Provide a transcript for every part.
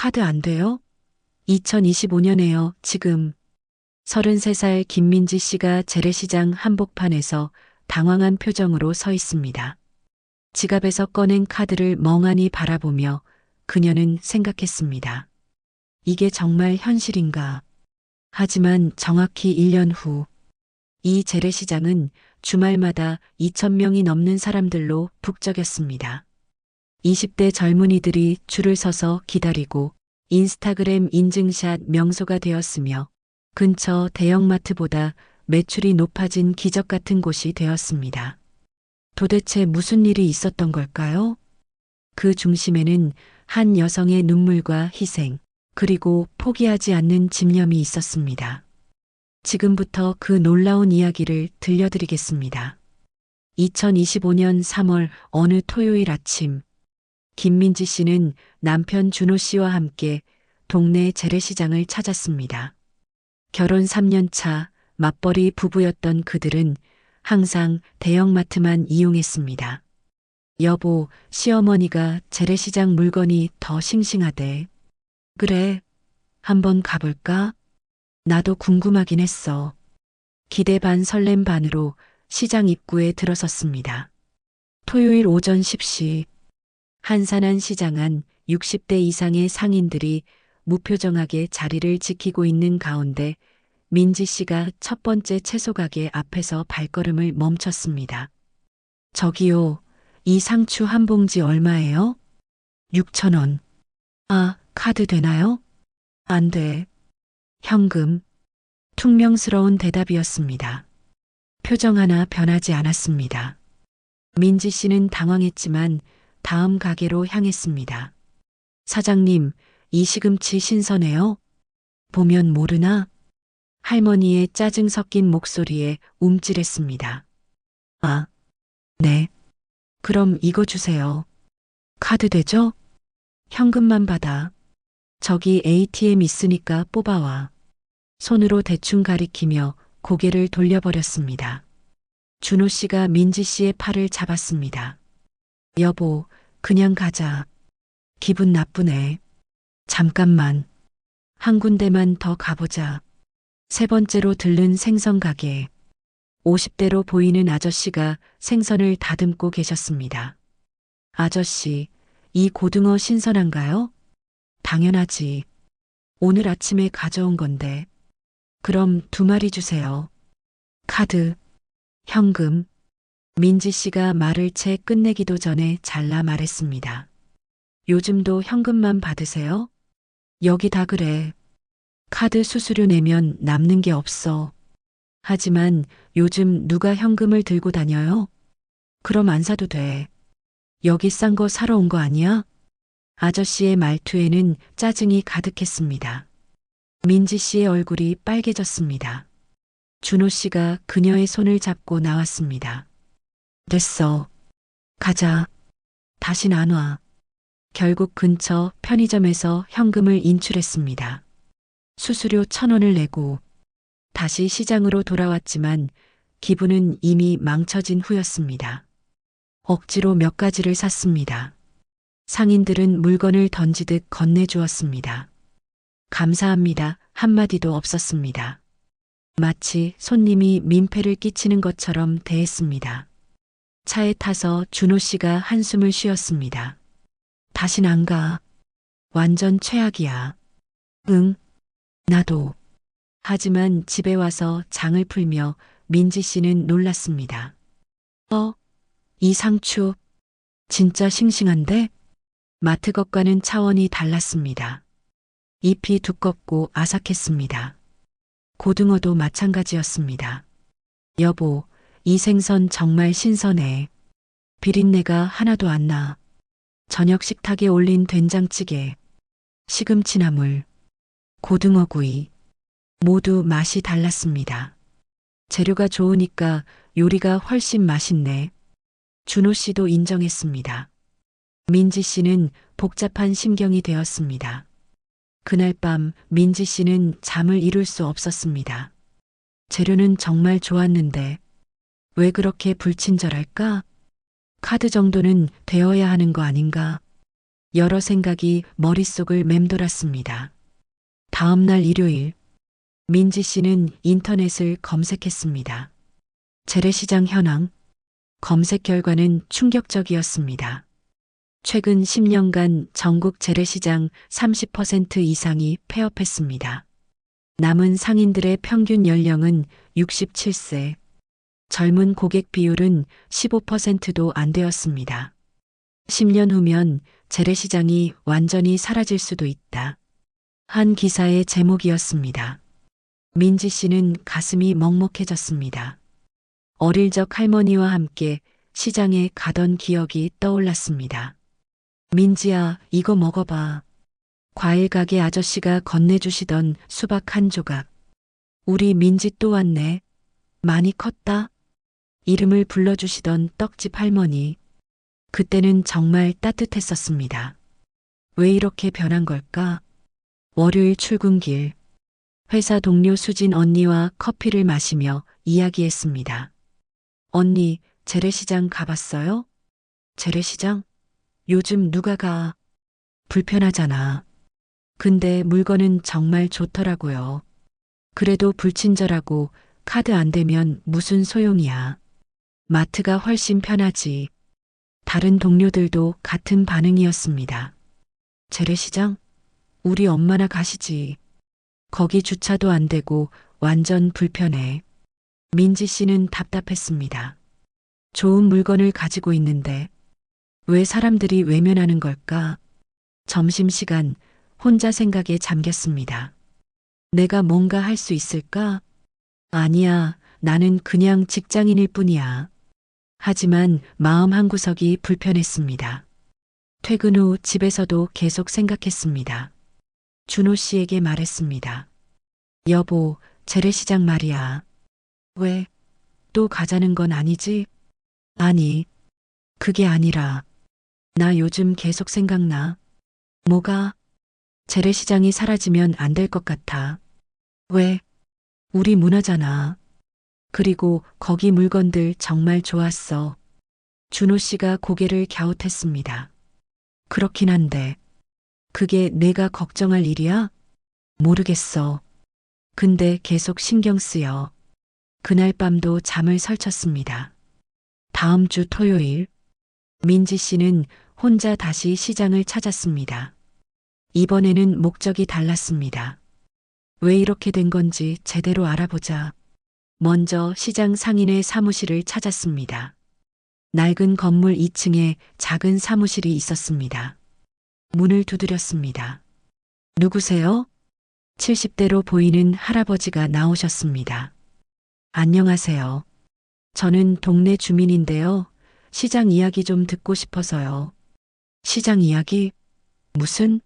카드 안 돼요? 2025년에요, 지금. 33살 김민지 씨가 재래시장 한복판에서 당황한 표정으로 서 있습니다. 지갑에서 꺼낸 카드를 멍하니 바라보며 그녀는 생각했습니다. 이게 정말 현실인가? 하지만 정확히 1년 후, 이 재래시장은 주말마다 2,000명이 넘는 사람들로 북적였습니다. 20대 젊은이들이 줄을 서서 기다리고 인스타그램 인증샷 명소가 되었으며 근처 대형마트보다 매출이 높아진 기적 같은 곳이 되었습니다. 도대체 무슨 일이 있었던 걸까요? 그 중심에는 한 여성의 눈물과 희생, 그리고 포기하지 않는 집념이 있었습니다. 지금부터 그 놀라운 이야기를 들려드리겠습니다. 2025년 3월 어느 토요일 아침, 김민지 씨는 남편 준호 씨와 함께 동네 재래시장을 찾았습니다. 결혼 3년 차 맞벌이 부부였던 그들은 항상 대형마트만 이용했습니다. 여보, 시어머니가 재래시장 물건이 더 싱싱하대. 그래, 한번 가볼까? 나도 궁금하긴 했어. 기대 반 설렘 반으로 시장 입구에 들어섰습니다. 토요일 오전 10시, 한산한 시장 안 60대 이상의 상인들이 무표정하게 자리를 지키고 있는 가운데 민지 씨가 첫 번째 채소 가게 앞에서 발걸음을 멈췄습니다. 저기요, 이 상추 한 봉지 얼마예요? 6,000원. 아, 카드 되나요? 안 돼. 현금. 퉁명스러운 대답이었습니다. 표정 하나 변하지 않았습니다. 민지 씨는 당황했지만 다음 가게로 향했습니다. 사장님, 이 시금치 신선해요? 보면 모르나? 할머니의 짜증 섞인 목소리에 움찔했습니다. 아, 네. 그럼 이거 주세요. 카드 되죠? 현금만 받아. 저기 ATM 있으니까 뽑아와. 손으로 대충 가리키며 고개를 돌려버렸습니다. 준호 씨가 민지 씨의 팔을 잡았습니다. 여보, 그냥 가자. 기분 나쁘네. 잠깐만. 한 군데만 더 가보자. 세 번째로 들른 생선 가게. 50대로 보이는 아저씨가 생선을 다듬고 계셨습니다. 아저씨, 이 고등어 신선한가요? 당연하지. 오늘 아침에 가져온 건데. 그럼 2마리 주세요. 카드, 현금. 민지 씨가 말을 채 끝내기도 전에 잘라 말했습니다. 요즘도 현금만 받으세요? 여기 다 그래. 카드 수수료 내면 남는 게 없어. 하지만 요즘 누가 현금을 들고 다녀요? 그럼 안 사도 돼. 여기 싼 거 사러 온 거 아니야? 아저씨의 말투에는 짜증이 가득했습니다. 민지 씨의 얼굴이 빨개졌습니다. 준호 씨가 그녀의 손을 잡고 나왔습니다. 됐어. 가자. 다신 안 와. 결국 근처 편의점에서 현금을 인출했습니다. 수수료 1,000원을 내고 다시 시장으로 돌아왔지만 기분은 이미 망쳐진 후였습니다. 억지로 몇 가지를 샀습니다. 상인들은 물건을 던지듯 건네주었습니다. 감사합니다. 한마디도 없었습니다. 마치 손님이 민폐를 끼치는 것처럼 대했습니다. 차에 타서 준호 씨가 한숨을 쉬었습니다. 다신 안 가. 완전 최악이야. 응, 나도. 하지만 집에 와서 장을 풀며 민지 씨는 놀랐습니다. 이 상추 진짜 싱싱한데? 마트 것과는 차원이 달랐습니다. 잎이 두껍고 아삭했습니다. 고등어도 마찬가지였습니다. 여보, 이 생선 정말 신선해. 비린내가 하나도 안 나. 저녁 식탁에 올린 된장찌개, 시금치나물, 고등어구이 모두 맛이 달랐습니다. 재료가 좋으니까 요리가 훨씬 맛있네. 준호 씨도 인정했습니다. 민지 씨는 복잡한 심경이 되었습니다. 그날 밤 민지 씨는 잠을 이룰 수 없었습니다. 재료는 정말 좋았는데 왜 그렇게 불친절할까? 카드 정도는 되어야 하는 거 아닌가? 여러 생각이 머릿속을 맴돌았습니다. 다음 날 일요일, 민지 씨는 인터넷을 검색했습니다. 재래시장 현황, 검색 결과는 충격적이었습니다. 최근 10년간 전국 재래시장 30% 이상이 폐업했습니다. 남은 상인들의 평균 연령은 67세, 젊은 고객 비율은 15%도 안 되었습니다. 10년 후면 재래시장이 완전히 사라질 수도 있다. 한 기사의 제목이었습니다. 민지 씨는 가슴이 먹먹해졌습니다. 어릴 적 할머니와 함께 시장에 가던 기억이 떠올랐습니다. 민지야, 이거 먹어봐. 과일 가게 아저씨가 건네주시던 수박 한 조각. 우리 민지 또 왔네. 많이 컸다. 이름을 불러주시던 떡집 할머니. 그때는 정말 따뜻했었습니다. 왜 이렇게 변한 걸까? 월요일 출근길. 회사 동료 수진 언니와 커피를 마시며 이야기했습니다. 언니, 재래시장 가봤어요? 재래시장? 요즘 누가 가? 불편하잖아. 근데 물건은 정말 좋더라고요. 그래도 불친절하고 카드 안 되면 무슨 소용이야. 마트가 훨씬 편하지. 다른 동료들도 같은 반응이었습니다. 재래시장? 우리 엄마나 가시지. 거기 주차도 안 되고 완전 불편해. 민지 씨는 답답했습니다. 좋은 물건을 가지고 있는데 왜 사람들이 외면하는 걸까? 점심시간 혼자 생각에 잠겼습니다. 내가 뭔가 할 수 있을까? 아니야, 나는 그냥 직장인일 뿐이야. 하지만 마음 한구석이 불편했습니다. 퇴근 후 집에서도 계속 생각했습니다. 준호 씨에게 말했습니다. 여보, 재래시장 말이야. 왜? 또 가자는 건 아니지? 아니, 그게 아니라 나 요즘 계속 생각나. 뭐가? 재래시장이 사라지면 안 될 것 같아. 왜? 우리 문화잖아. 그리고 거기 물건들 정말 좋았어. 준호 씨가 고개를 갸웃했습니다. 그렇긴 한데, 그게 내가 걱정할 일이야? 모르겠어. 근데 계속 신경 쓰여. 그날 밤도 잠을 설쳤습니다. 다음 주 토요일, 민지 씨는 혼자 다시 시장을 찾았습니다. 이번에는 목적이 달랐습니다. 왜 이렇게 된 건지 제대로 알아보자. 먼저 시장 상인의 사무실을 찾았습니다. 낡은 건물 2층에 작은 사무실이 있었습니다. 문을 두드렸습니다. 누구세요? 70대로 보이는 할아버지가 나오셨습니다. 안녕하세요. 저는 동네 주민인데요. 시장 이야기 좀 듣고 싶어서요. 시장 이야기? 무슨?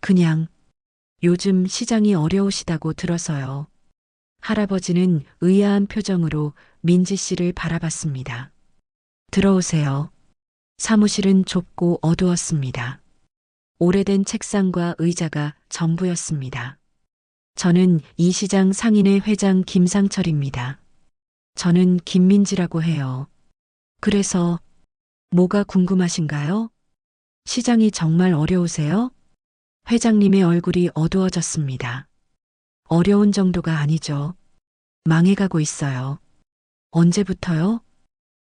그냥 요즘 시장이 어려우시다고 들어서요. 할아버지는 의아한 표정으로 민지 씨를 바라봤습니다. 들어오세요. 사무실은 좁고 어두웠습니다. 오래된 책상과 의자가 전부였습니다. 저는 이 시장 상인회 회장 김상철입니다. 저는 김민지라고 해요. 그래서 뭐가 궁금하신가요? 시장이 정말 어려우세요? 회장님의 얼굴이 어두워졌습니다. 어려운 정도가 아니죠. 망해가고 있어요. 언제부터요?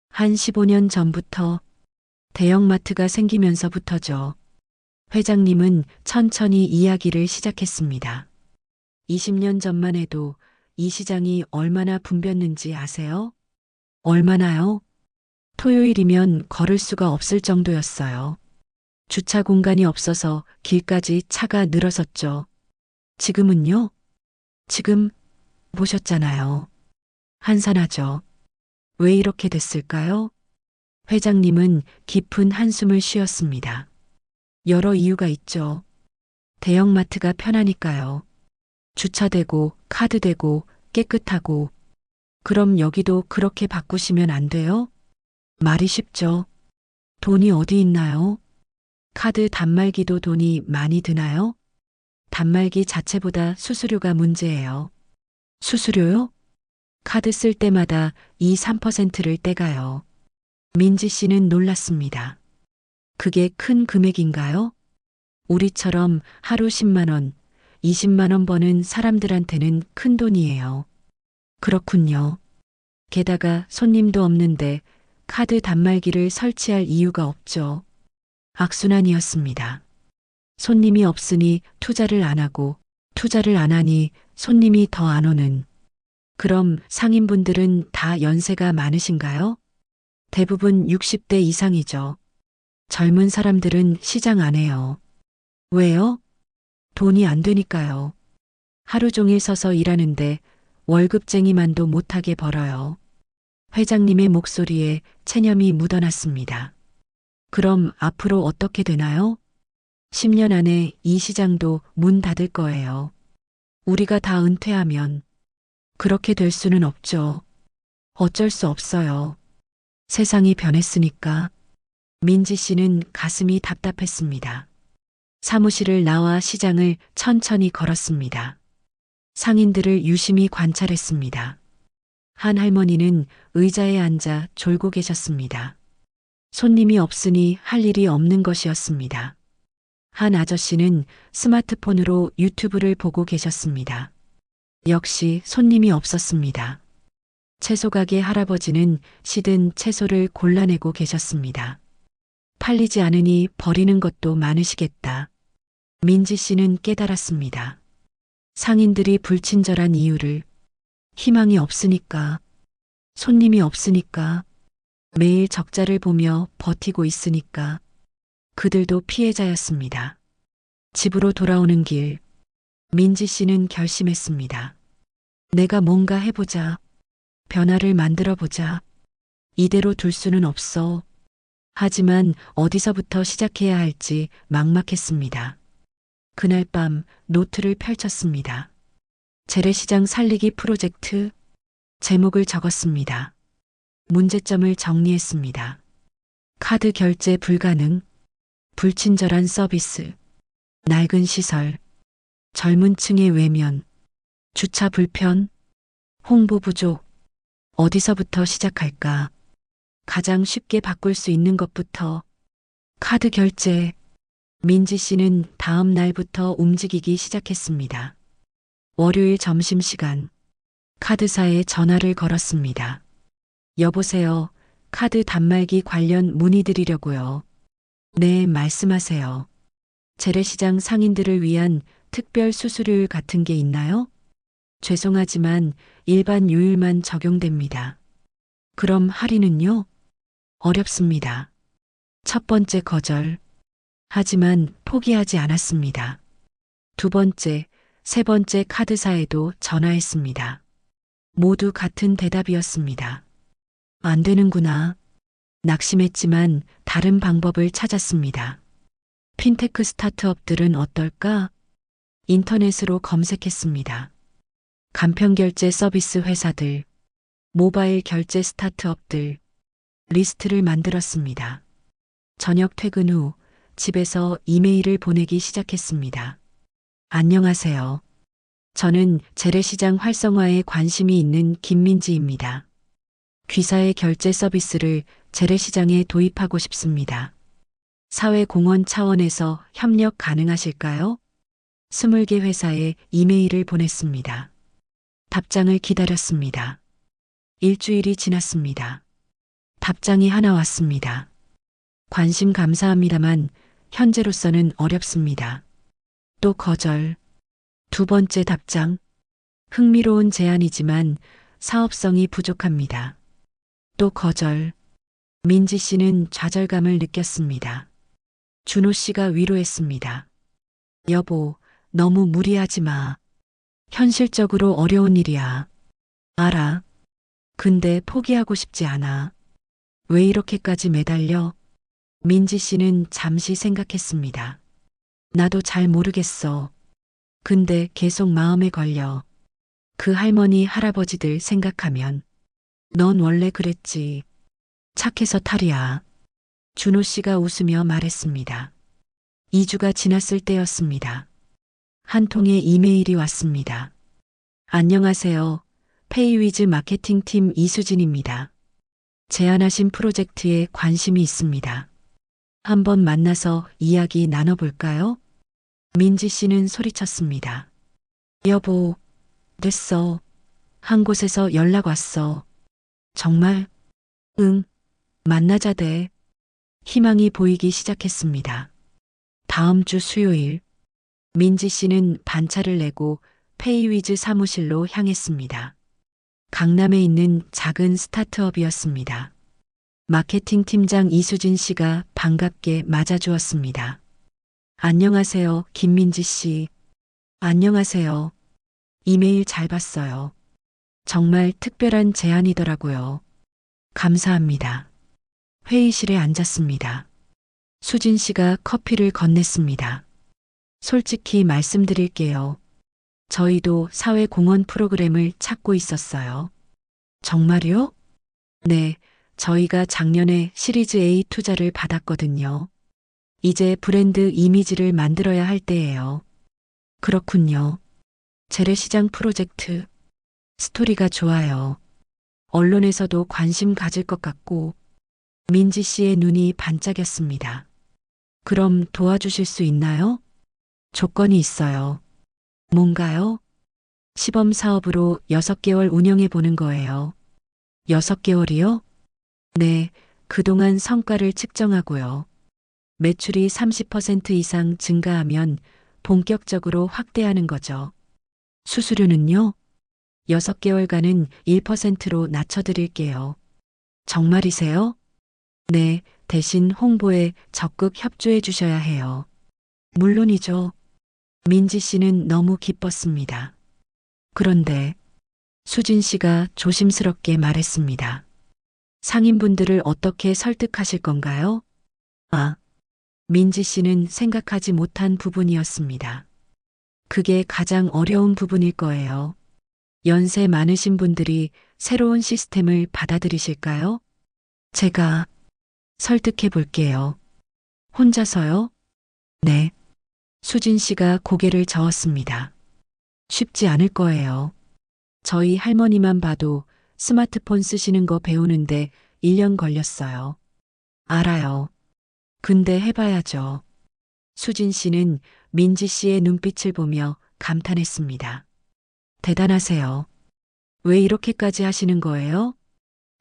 한 15년 전부터 대형마트가 생기면서부터죠. 회장님은 천천히 이야기를 시작했습니다. 20년 전만 해도 이 시장이 얼마나 붐볐는지 아세요? 얼마나요? 토요일이면 걸을 수가 없을 정도였어요. 주차 공간이 없어서 길까지 차가 늘어섰죠. 지금은요? 지금 보셨잖아요. 한산하죠. 왜 이렇게 됐을까요? 회장님은 깊은 한숨을 쉬었습니다. 여러 이유가 있죠. 대형마트가 편하니까요. 주차되고 카드되고 깨끗하고. 그럼 여기도 그렇게 바꾸시면 안 돼요? 말이 쉽죠. 돈이 어디 있나요? 카드 단말기도 돈이 많이 드나요? 단말기 자체보다 수수료가 문제예요. 수수료요? 카드 쓸 때마다 2, 3%를 떼가요. 민지 씨는 놀랐습니다. 그게 큰 금액인가요? 우리처럼 하루 10만 원, 20만 원 버는 사람들한테는 큰 돈이에요. 그렇군요. 게다가 손님도 없는데 카드 단말기를 설치할 이유가 없죠. 악순환이었습니다. 손님이 없으니 투자를 안 하고 투자를 안 하니 손님이 더 안 오는. 그럼 상인분들은 다 연세가 많으신가요? 대부분 60대 이상이죠. 젊은 사람들은 시장 안 해요. 왜요? 돈이 안 되니까요. 하루 종일 서서 일하는데 월급쟁이만도 못하게 벌어요. 회장님의 목소리에 체념이 묻어났습니다. 그럼 앞으로 어떻게 되나요? 10년 안에 이 시장도 문 닫을 거예요. 우리가 다 은퇴하면 그렇게 될 수는 없죠. 어쩔 수 없어요. 세상이 변했으니까. 민지 씨는 가슴이 답답했습니다. 사무실을 나와 시장을 천천히 걸었습니다. 상인들을 유심히 관찰했습니다. 한 할머니는 의자에 앉아 졸고 계셨습니다. 손님이 없으니 할 일이 없는 것이었습니다. 한 아저씨는 스마트폰으로 유튜브를 보고 계셨습니다. 역시 손님이 없었습니다. 채소가게 할아버지는 시든 채소를 골라내고 계셨습니다. 팔리지 않으니 버리는 것도 많으시겠다. 민지 씨는 깨달았습니다. 상인들이 불친절한 이유를 희망이 없으니까, 손님이 없으니까, 매일 적자를 보며 버티고 있으니까 그들도 피해자였습니다. 집으로 돌아오는 길, 민지 씨는 결심했습니다. 내가 뭔가 해보자. 변화를 만들어 보자. 이대로 둘 수는 없어. 하지만 어디서부터 시작해야 할지 막막했습니다. 그날 밤 노트를 펼쳤습니다. 재래시장 살리기 프로젝트. 제목을 적었습니다. 문제점을 정리했습니다. 카드 결제 불가능, 불친절한 서비스, 낡은 시설, 젊은 층의 외면, 주차 불편, 홍보 부족. 어디서부터 시작할까? 가장 쉽게 바꿀 수 있는 것부터. 카드 결제. 민지 씨는 다음 날부터 움직이기 시작했습니다. 월요일 점심시간. 카드사에 전화를 걸었습니다. 여보세요. 카드 단말기 관련 문의드리려고요. 네, 말씀하세요. 재래시장 상인들을 위한 특별 수수료율 같은 게 있나요? 죄송하지만 일반 요율만 적용됩니다. 그럼 할인은요? 어렵습니다. 첫 번째 거절. 하지만 포기하지 않았습니다. 두 번째, 세 번째 카드사에도 전화했습니다. 모두 같은 대답이었습니다. 안 되는구나. 낙심했지만 다른 방법을 찾았습니다. 핀테크 스타트업들은 어떨까? 인터넷으로 검색했습니다. 간편결제 서비스 회사들, 모바일 결제 스타트업들, 리스트를 만들었습니다. 저녁 퇴근 후 집에서 이메일을 보내기 시작했습니다. 안녕하세요. 저는 재래시장 활성화에 관심이 있는 김민지입니다. 귀사의 결제 서비스를 재래시장에 도입하고 싶습니다. 사회공헌 차원에서 협력 가능하실까요? 20개 회사에 이메일을 보냈습니다. 답장을 기다렸습니다. 일주일이 지났습니다. 답장이 하나 왔습니다. 관심 감사합니다만 현재로서는 어렵습니다. 또 거절. 두 번째 답장. 흥미로운 제안이지만 사업성이 부족합니다. 또 거절. 민지 씨는 좌절감을 느꼈습니다. 준호 씨가 위로했습니다. 여보, 너무 무리하지 마. 현실적으로 어려운 일이야. 알아. 근데 포기하고 싶지 않아. 왜 이렇게까지 매달려? 민지 씨는 잠시 생각했습니다. 나도 잘 모르겠어. 근데 계속 마음에 걸려. 그 할머니, 할아버지들 생각하면. 넌 원래 그랬지. 착해서 탈이야. 준호 씨가 웃으며 말했습니다. 2주가 지났을 때였습니다. 한 통의 이메일이 왔습니다. 안녕하세요. 페이위즈 마케팅팀 이수진입니다. 제안하신 프로젝트에 관심이 있습니다. 한번 만나서 이야기 나눠볼까요? 민지 씨는 소리쳤습니다. 여보, 됐어. 한 곳에서 연락 왔어. 정말? 응, 만나자 돼. 희망이 보이기 시작했습니다. 다음 주 수요일, 민지 씨는 반차를 내고 페이위즈 사무실로 향했습니다. 강남에 있는 작은 스타트업이었습니다. 마케팅 팀장 이수진 씨가 반갑게 맞아주었습니다. 안녕하세요, 김민지 씨. 안녕하세요. 이메일 잘 봤어요. 정말 특별한 제안이더라고요. 감사합니다. 회의실에 앉았습니다. 수진 씨가 커피를 건넸습니다. 솔직히 말씀드릴게요. 저희도 사회공헌 프로그램을 찾고 있었어요. 정말요? 네, 저희가 작년에 시리즈 A 투자를 받았거든요. 이제 브랜드 이미지를 만들어야 할 때예요. 그렇군요. 재래시장 프로젝트. 스토리가 좋아요. 언론에서도 관심 가질 것 같고, 민지 씨의 눈이 반짝였습니다. 그럼 도와주실 수 있나요? 조건이 있어요. 뭔가요? 시범 사업으로 6개월 운영해 보는 거예요. 6개월이요? 네, 그동안 성과를 측정하고요. 매출이 30% 이상 증가하면 본격적으로 확대하는 거죠. 수수료는요? 6개월간은 1%로 낮춰드릴게요. 정말이세요? 네, 대신 홍보에 적극 협조해 주셔야 해요. 물론이죠. 민지 씨는 너무 기뻤습니다. 그런데 수진 씨가 조심스럽게 말했습니다. 상인분들을 어떻게 설득하실 건가요? 아, 민지 씨는 생각하지 못한 부분이었습니다. 그게 가장 어려운 부분일 거예요. 연세 많으신 분들이 새로운 시스템을 받아들이실까요? 제가 설득해 볼게요. 혼자서요? 네. 수진 씨가 고개를 저었습니다. 쉽지 않을 거예요. 저희 할머니만 봐도 스마트폰 쓰시는 거 배우는데 1년 걸렸어요. 알아요. 근데 해봐야죠. 수진 씨는 민지 씨의 눈빛을 보며 감탄했습니다. 대단하세요. 왜 이렇게까지 하시는 거예요?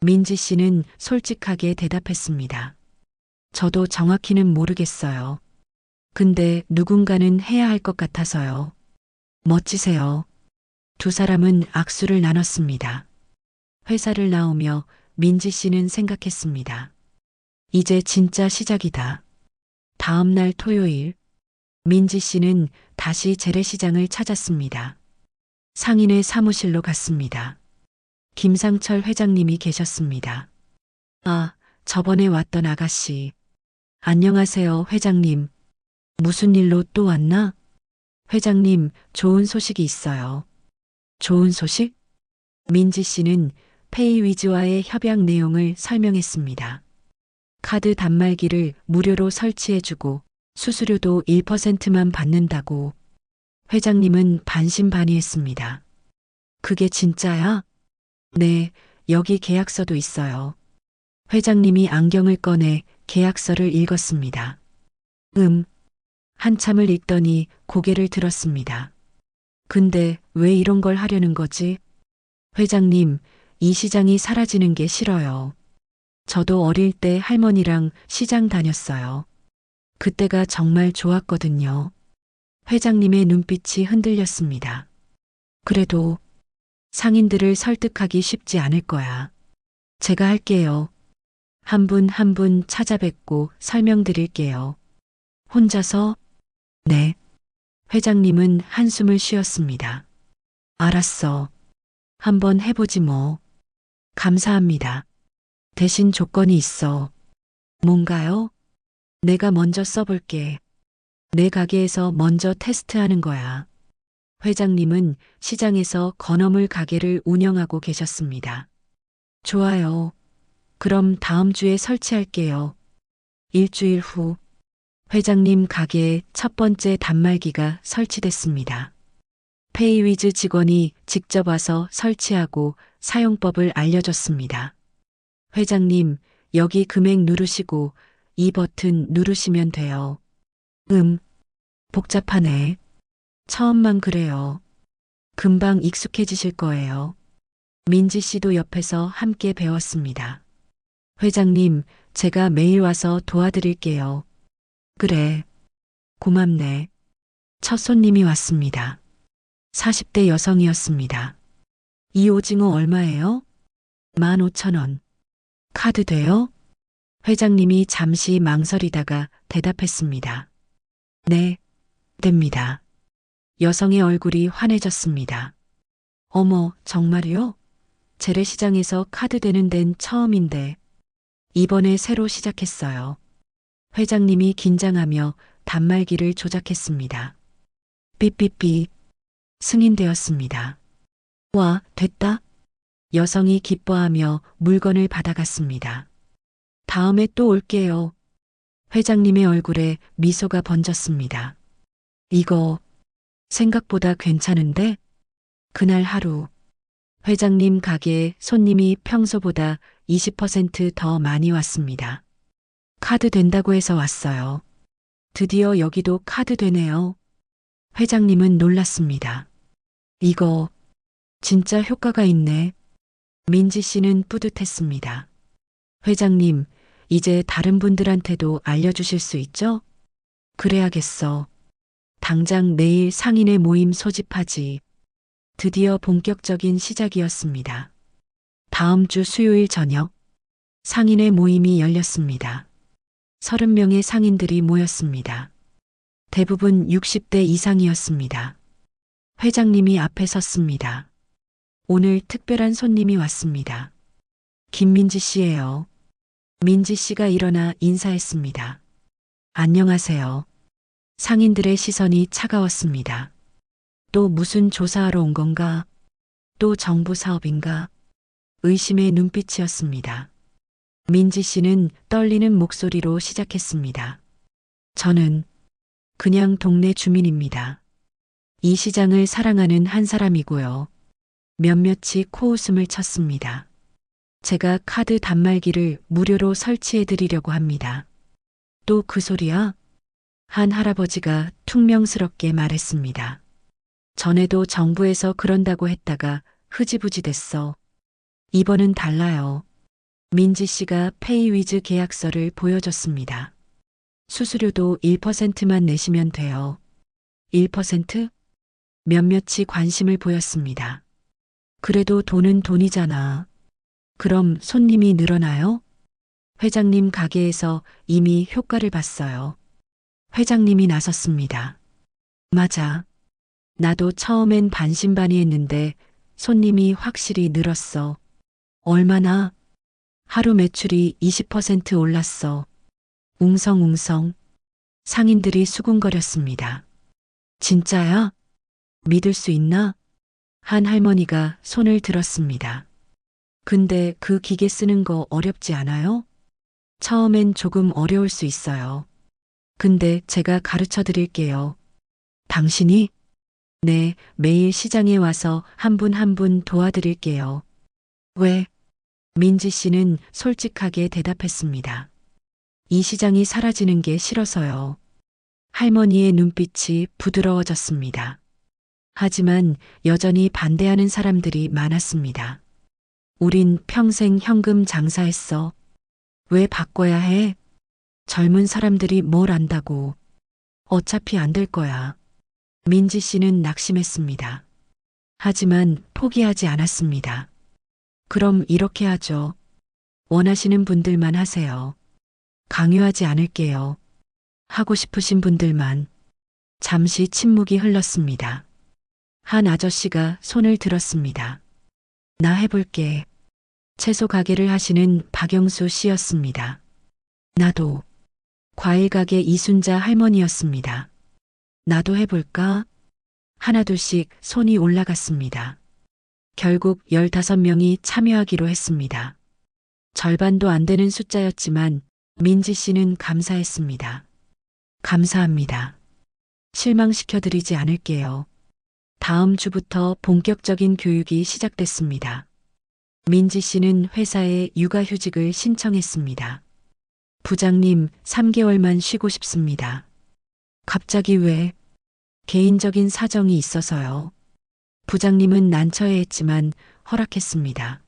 민지 씨는 솔직하게 대답했습니다. 저도 정확히는 모르겠어요. 근데 누군가는 해야 할 것 같아서요. 멋지세요. 두 사람은 악수를 나눴습니다. 회사를 나오며 민지 씨는 생각했습니다. 이제 진짜 시작이다. 다음 날 토요일, 민지 씨는 다시 재래시장을 찾았습니다. 상인의 사무실로 갔습니다. 김상철 회장님이 계셨습니다. 아, 저번에 왔던 아가씨. 안녕하세요, 회장님. 무슨 일로 또 왔나? 회장님, 좋은 소식이 있어요. 좋은 소식? 민지 씨는 페이위즈와의 협약 내용을 설명했습니다. 카드 단말기를 무료로 설치해주고 수수료도 1%만 받는다고. 회장님은 반신반의했습니다. 그게 진짜야? 네, 여기 계약서도 있어요. 회장님이 안경을 꺼내 계약서를 읽었습니다. 한참을 읽더니 고개를 들었습니다. 근데 왜 이런 걸 하려는 거지? 회장님, 이 시장이 사라지는 게 싫어요. 저도 어릴 때 할머니랑 시장 다녔어요. 그때가 정말 좋았거든요. 회장님의 눈빛이 흔들렸습니다. 그래도 상인들을 설득하기 쉽지 않을 거야. 제가 할게요. 한 분 한 분 찾아뵙고 설명드릴게요. 혼자서? 네. 회장님은 한숨을 쉬었습니다. 알았어. 한번 해보지 뭐. 감사합니다. 대신 조건이 있어. 뭔가요? 내가 먼저 써볼게. 내 가게에서 먼저 테스트하는 거야. 회장님은 시장에서 건어물 가게를 운영하고 계셨습니다. 좋아요. 그럼 다음 주에 설치할게요. 일주일 후, 회장님 가게에 첫 번째 단말기가 설치됐습니다. 페이위즈 직원이 직접 와서 설치하고 사용법을 알려줬습니다. 회장님, 여기 금액 누르시고 이 버튼 누르시면 돼요. 복잡하네. 처음만 그래요. 금방 익숙해지실 거예요. 민지 씨도 옆에서 함께 배웠습니다. 회장님, 제가 매일 와서 도와드릴게요. 그래. 고맙네. 첫 손님이 왔습니다. 40대 여성이었습니다. 이 오징어 얼마예요? 15,000원. 카드 돼요? 회장님이 잠시 망설이다가 대답했습니다. 네, 됩니다. 여성의 얼굴이 환해졌습니다. 어머, 정말요? 재래시장에서 카드 되는 데는 처음인데 이번에 새로 시작했어요. 회장님이 긴장하며 단말기를 조작했습니다. 삐삐삐 승인되었습니다. 와, 됐다. 여성이 기뻐하며 물건을 받아갔습니다. 다음에 또 올게요. 회장님의 얼굴에 미소가 번졌습니다. 이거 생각보다 괜찮은데? 그날 하루 회장님 가게에 손님이 평소보다 20%더 많이 왔습니다. 카드 된다고 해서 왔어요. 드디어 여기도 카드 되네요. 회장님은 놀랐습니다. 이거 진짜 효과가 있네. 민지 씨는 뿌듯했습니다. 회장님, 이제 다른 분들한테도 알려주실 수 있죠? 그래야겠어. 당장 내일 상인의 모임 소집하지. 드디어 본격적인 시작이었습니다. 다음 주 수요일 저녁 상인의 모임이 열렸습니다. 30명의 상인들이 모였습니다. 대부분 60대 이상이었습니다. 회장님이 앞에 섰습니다. 오늘 특별한 손님이 왔습니다. 김민지 씨예요. 민지 씨가 일어나 인사했습니다. 안녕하세요. 상인들의 시선이 차가웠습니다. 또 무슨 조사하러 온 건가? 또 정부 사업인가? 의심의 눈빛이었습니다. 민지 씨는 떨리는 목소리로 시작했습니다. 저는 그냥 동네 주민입니다. 이 시장을 사랑하는 한 사람이고요. 몇몇이 코웃음을 쳤습니다. 제가 카드 단말기를 무료로 설치해 드리려고 합니다. 또 그 소리야? 한 할아버지가 퉁명스럽게 말했습니다. 전에도 정부에서 그런다고 했다가 흐지부지 됐어. 이번은 달라요. 민지 씨가 페이위즈 계약서를 보여줬습니다. 수수료도 1%만 내시면 돼요. 1%? 몇몇이 관심을 보였습니다. 그래도 돈은 돈이잖아. 그럼 손님이 늘어나요? 회장님 가게에서 이미 효과를 봤어요. 회장님이 나섰습니다. 맞아. 나도 처음엔 반신반의했는데 손님이 확실히 늘었어. 얼마나? 하루 매출이 20% 올랐어. 웅성웅성. 상인들이 수군거렸습니다. 진짜야? 믿을 수 있나? 한 할머니가 손을 들었습니다. 근데 그 기계 쓰는 거 어렵지 않아요? 처음엔 조금 어려울 수 있어요. 근데 제가 가르쳐 드릴게요. 당신이? 네, 매일 시장에 와서 한 분 한 분 도와드릴게요. 왜? 민지 씨는 솔직하게 대답했습니다. 이 시장이 사라지는 게 싫어서요. 할머니의 눈빛이 부드러워졌습니다. 하지만 여전히 반대하는 사람들이 많았습니다. 우린 평생 현금 장사했어. 왜 바꿔야 해? 젊은 사람들이 뭘 안다고. 어차피 안 될 거야. 민지 씨는 낙심했습니다. 하지만 포기하지 않았습니다. 그럼 이렇게 하죠. 원하시는 분들만 하세요. 강요하지 않을게요. 하고 싶으신 분들만. 잠시 침묵이 흘렀습니다. 한 아저씨가 손을 들었습니다. 나 해볼게. 채소 가게를 하시는 박영수 씨였습니다. 나도. 과일 가게 이순자 할머니였습니다. 나도 해볼까? 하나둘씩 손이 올라갔습니다. 결국 15명이 참여하기로 했습니다. 절반도 안 되는 숫자였지만 민지 씨는 감사했습니다. 감사합니다. 실망시켜드리지 않을게요. 다음 주부터 본격적인 교육이 시작됐습니다. 민지 씨는 회사에 육아휴직을 신청했습니다. 부장님, 3개월만 쉬고 싶습니다. 갑자기 왜? 개인적인 사정이 있어서요. 부장님은 난처해했지만 허락했습니다.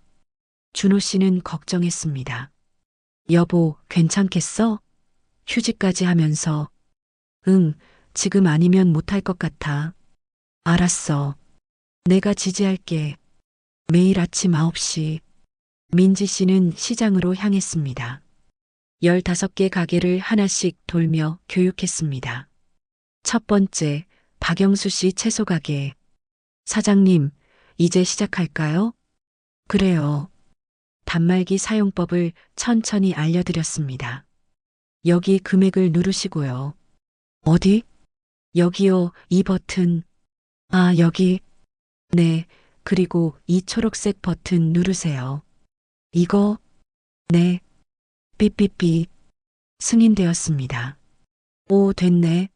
준호 씨는 걱정했습니다. 여보, 괜찮겠어? 휴지까지 하면서. 응, 지금 아니면 못할 것 같아. 알았어. 내가 지지할게. 매일 아침 9시. 민지 씨는 시장으로 향했습니다. 15개 가게를 하나씩 돌며 교육했습니다. 첫 번째, 박영수 씨 채소 가게. 사장님, 이제 시작할까요? 그래요. 단말기 사용법을 천천히 알려드렸습니다. 여기 금액을 누르시고요. 어디? 여기요, 이 버튼. 아, 여기. 네, 그리고 이 초록색 버튼 누르세요. 이거? 네. 삐삐삐. 승인되었습니다. 오, 됐네.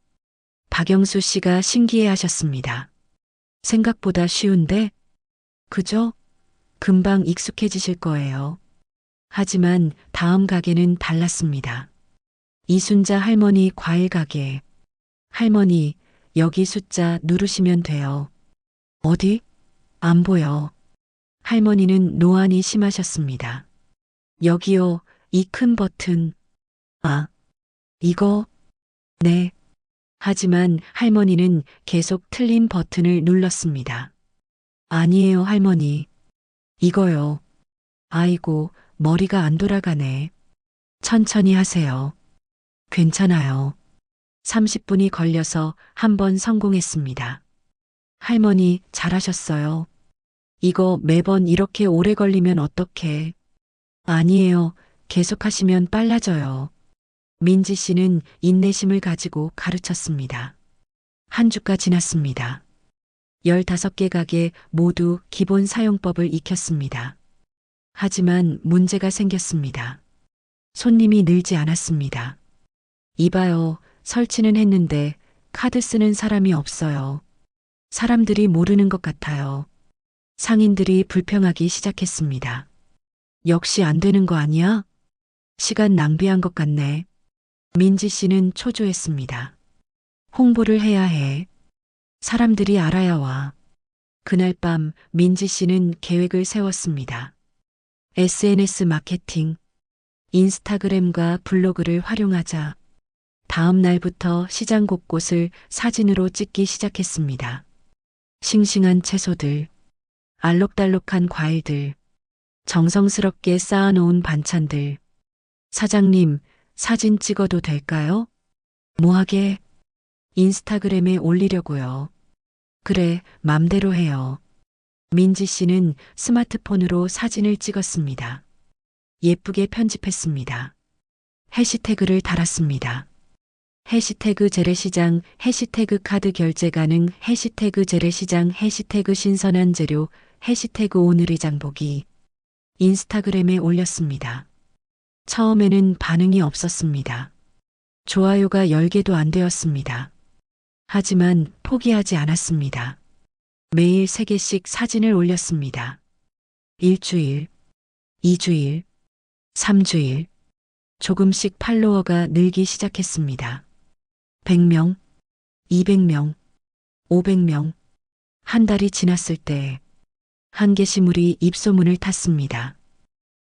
박영수 씨가 신기해 하셨습니다. 생각보다 쉬운데? 그죠? 금방 익숙해지실 거예요. 하지만 다음 가게는 달랐습니다. 이순자 할머니 과일 가게. 할머니, 여기 숫자 누르시면 돼요. 어디? 안 보여. 할머니는 노안이 심하셨습니다. 여기요, 이 큰 버튼. 아, 이거? 네. 하지만 할머니는 계속 틀린 버튼을 눌렀습니다. 아니에요, 할머니. 이거요. 아이고, 머리가 안 돌아가네. 천천히 하세요. 괜찮아요. 30분이 걸려서 한 번 성공했습니다. 할머니, 잘하셨어요. 이거 매번 이렇게 오래 걸리면 어떡해. 아니에요. 계속하시면 빨라져요. 민지 씨는 인내심을 가지고 가르쳤습니다. 한 주가 지났습니다. 15개 가게 모두 기본 사용법을 익혔습니다. 하지만 문제가 생겼습니다. 손님이 늘지 않았습니다. 이봐요, 설치는 했는데 카드 쓰는 사람이 없어요. 사람들이 모르는 것 같아요. 상인들이 불평하기 시작했습니다. 역시 안 되는 거 아니야? 시간 낭비한 것 같네. 민지 씨는 초조했습니다. 홍보를 해야 해. 사람들이 알아야 와. 그날 밤 민지 씨는 계획을 세웠습니다. SNS 마케팅, 인스타그램과 블로그를 활용하자. 다음 날부터 시장 곳곳을 사진으로 찍기 시작했습니다. 싱싱한 채소들, 알록달록한 과일들, 정성스럽게 쌓아놓은 반찬들. 사장님, 사진 찍어도 될까요? 뭐하게? 인스타그램에 올리려고요. 그래, 맘대로 해요. 민지 씨는 스마트폰으로 사진을 찍었습니다. 예쁘게 편집했습니다. 해시태그를 달았습니다. 해시태그 재래시장, 해시태그 카드 결제 가능, 해시태그 재래시장, 해시태그 신선한 재료, 해시태그 오늘의 장보기. 인스타그램에 올렸습니다. 처음에는 반응이 없었습니다. 좋아요가 10개도 안 되었습니다. 하지만 포기하지 않았습니다. 매일 3개씩 사진을 올렸습니다. 일주일, 2주일, 3주일. 조금씩 팔로워가 늘기 시작했습니다. 100명, 200명, 500명. 한 달이 지났을 때 한 게시물이 입소문을 탔습니다.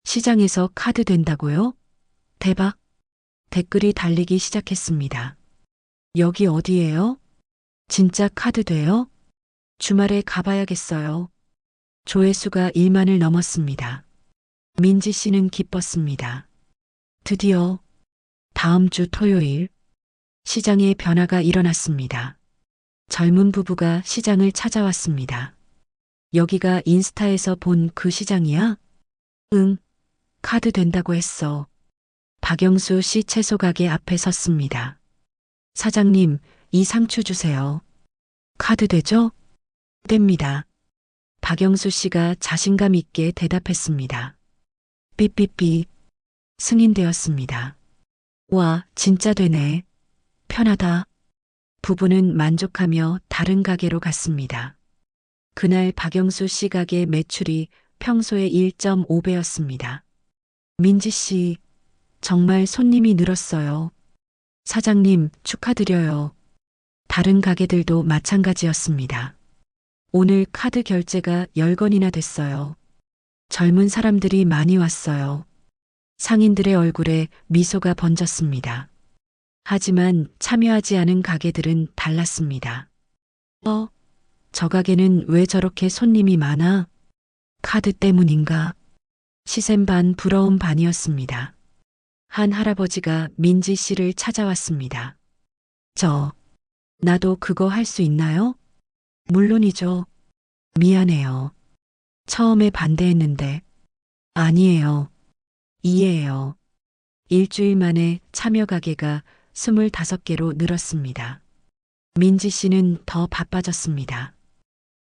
시장에서 카드 된다고요? 대박! 댓글이 달리기 시작했습니다. 여기 어디예요? 진짜 카드 돼요? 주말에 가봐야겠어요. 조회수가 1만을 넘었습니다. 민지 씨는 기뻤습니다. 드디어 다음 주 토요일 시장에 변화가 일어났습니다. 젊은 부부가 시장을 찾아왔습니다. 여기가 인스타에서 본 그 시장이야? 응, 카드 된다고 했어. 박영수 씨 채소 가게 앞에 섰습니다. 사장님, 이 상추 주세요. 카드 되죠? 됩니다. 박영수 씨가 자신감 있게 대답했습니다. 삐삐삐. 승인되었습니다. 와, 진짜 되네. 편하다. 부부는 만족하며 다른 가게로 갔습니다. 그날 박영수 씨 가게 매출이 평소의 1.5배였습니다. 민지 씨, 정말 손님이 늘었어요. 사장님, 축하드려요. 다른 가게들도 마찬가지였습니다. 오늘 카드 결제가 10건이나 됐어요. 젊은 사람들이 많이 왔어요. 상인들의 얼굴에 미소가 번졌습니다. 하지만 참여하지 않은 가게들은 달랐습니다. 저 가게는 왜 저렇게 손님이 많아? 카드 때문인가? 시샘 반 부러움 반이었습니다. 한 할아버지가 민지 씨를 찾아왔습니다. 나도 그거 할 수 있나요? 물론이죠. 미안해요. 처음에 반대했는데. 아니에요. 이해해요. 일주일 만에 참여 가게가 25개로 늘었습니다. 민지 씨는 더 바빠졌습니다.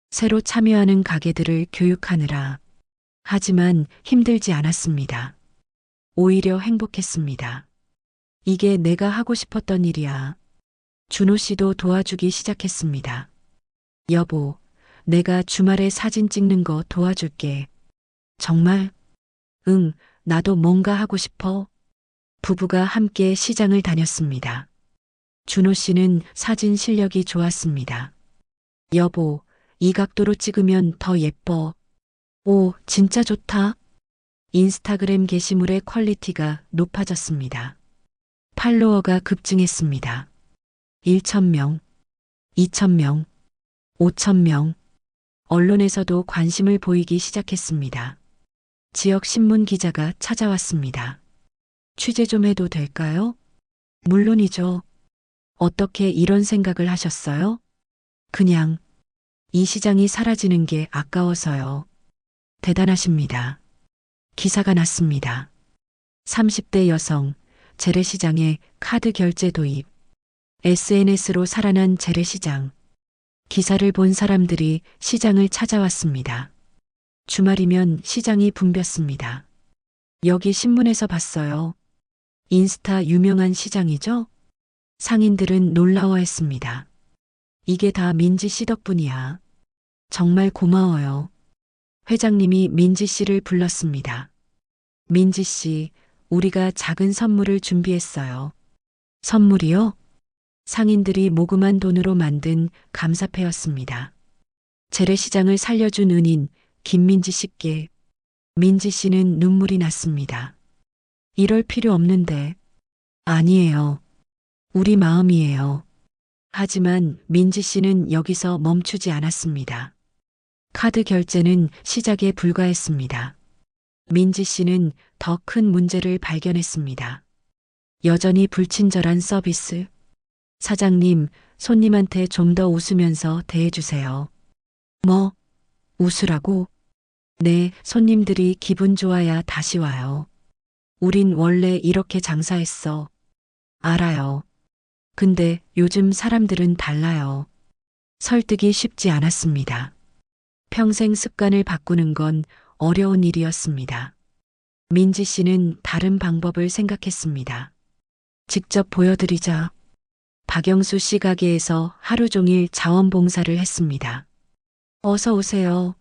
새로 참여하는 가게들을 교육하느라. 하지만 힘들지 않았습니다. 오히려 행복했습니다. 이게 내가 하고 싶었던 일이야. 준호 씨도 도와주기 시작했습니다. 여보, 내가 주말에 사진 찍는 거 도와줄게. 정말? 응, 나도 뭔가 하고 싶어. 부부가 함께 시장을 다녔습니다. 준호 씨는 사진 실력이 좋았습니다. 여보, 이 각도로 찍으면 더 예뻐. 오, 진짜 좋다. 인스타그램 게시물의 퀄리티가 높아졌습니다. 팔로워가 급증했습니다. 1,000명, 2,000명, 5,000명. 언론에서도 관심을 보이기 시작했습니다. 지역 신문 기자가 찾아왔습니다. 취재 좀 해도 될까요? 물론이죠. 어떻게 이런 생각을 하셨어요? 그냥 이 시장이 사라지는 게 아까워서요. 대단하십니다. 기사가 났습니다. 30대 여성 재래시장에 카드 결제 도입. SNS로 살아난 재래시장. 기사를 본 사람들이 시장을 찾아왔습니다. 주말이면 시장이 붐볐습니다. 여기 신문에서 봤어요. 인스타 유명한 시장이죠? 상인들은 놀라워했습니다. 이게 다 민지 씨 덕분이야. 정말 고마워요. 회장님이 민지 씨를 불렀습니다. 민지 씨, 우리가 작은 선물을 준비했어요. 선물이요? 상인들이 모금한 돈으로 만든 감사패였습니다. 재래시장을 살려준 은인 김민지 씨께 민지 씨는 눈물이 났습니다. 이럴 필요 없는데. 아니에요. 우리 마음이에요. 하지만 민지 씨는 여기서 멈추지 않았습니다. 카드 결제는 시작에 불과했습니다. 민지 씨는 더 큰 문제를 발견했습니다. 여전히 불친절한 서비스. 사장님, 손님한테 좀 더 웃으면서 대해주세요. 뭐? 웃으라고? 네, 손님들이 기분 좋아야 다시 와요. 우린 원래 이렇게 장사했어. 알아요. 근데 요즘 사람들은 달라요. 설득이 쉽지 않았습니다. 평생 습관을 바꾸는 건 어려운 일이었습니다. 민지 씨는 다른 방법을 생각했습니다. 직접 보여드리자. 박영수 씨 가게에서 하루 종일 자원봉사를 했습니다. 어서 오세요.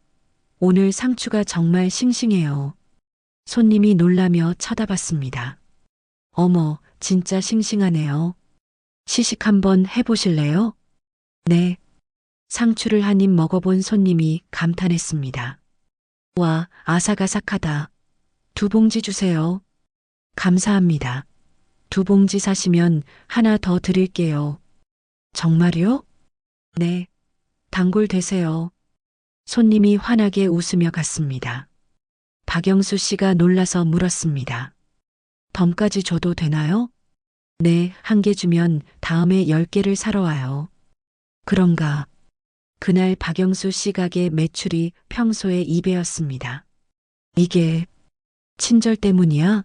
오늘 상추가 정말 싱싱해요. 손님이 놀라며 쳐다봤습니다. 어머, 진짜 싱싱하네요. 시식 한번 해보실래요? 네. 상추를 한 입 먹어본 손님이 감탄했습니다. 와, 아삭아삭하다. 2봉지 주세요. 감사합니다. 2봉지 사시면 하나 더 드릴게요. 정말요? 네. 단골 되세요. 손님이 환하게 웃으며 갔습니다. 박영수 씨가 놀라서 물었습니다. 덤까지 줘도 되나요? 네, 1개 주면 다음에 10개를 사러 와요. 그런가. 그날 박영수 씨 가게 매출이 평소의 2배였습니다. 이게 친절 때문이야?